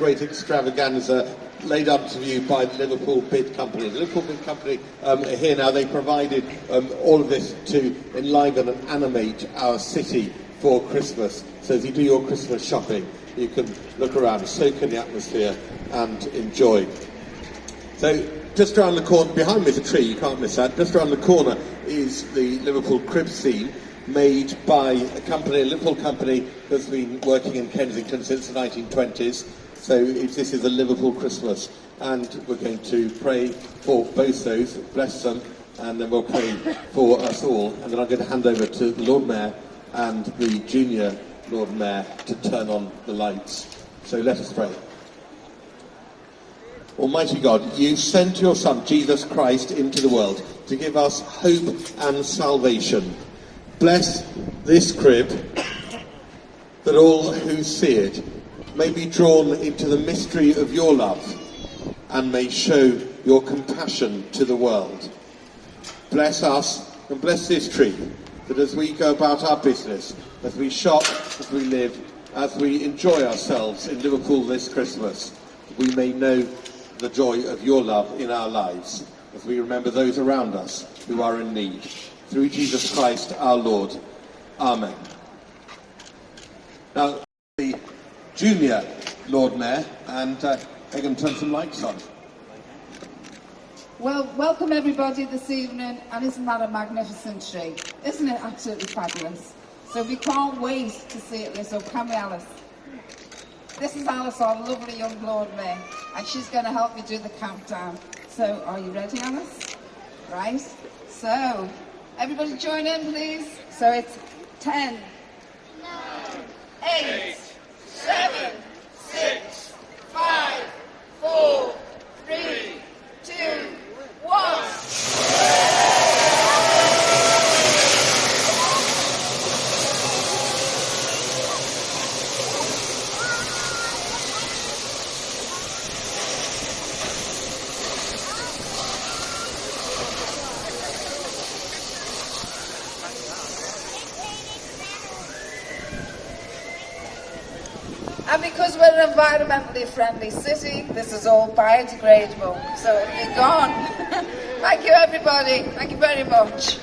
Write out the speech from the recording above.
great extravaganza laid up to you by the Liverpool Bid Company. The Liverpool Bid Company are here now. They provided all of this to enliven and animate our city for Christmas. So as you do your Christmas shopping, you can look around, soak in the atmosphere and enjoy. So just around the corner, behind me is a tree, you can't miss that. Just around the corner is the Liverpool crib scene, made by a company, a Liverpool company that's been working in Kensington since the 1920s. So this is a Liverpool Christmas, and we're going to pray for both those, bless them, and then we'll pray for us all. And then I'm going to hand over to the Lord Mayor and the Junior Lord Mayor to turn on the lights. So let us pray. Almighty God, you sent your Son, Jesus Christ, into the world to give us hope and salvation. Bless this crib, that all who see it may be drawn into the mystery of your love and may show your compassion to the world. Bless us and bless this tree, that as we go about our business, as we shop, as we live, as we enjoy ourselves in Liverpool this Christmas, we may know the joy of your love in our lives, as we remember those around us who are in need. Through Jesus Christ our Lord. Amen. Now, the Junior Lord Mayor, and they're going to turn some lights on. Well, welcome everybody this evening, and isn't that a magnificent tree? Isn't it absolutely fabulous? So we can't wait to see it, so can we, Alice? This is Alice, our lovely young Lord Mayor, and she's going to help me do the countdown. So, are you ready, Alice? Right, so everybody join in, please. So it's 10, 9, 8, 7, 6, 5, 4, 3, 2, 1. And because we're an environmentally friendly city, this is all biodegradable, so it'll be gone. Thank you, everybody. Thank you very much.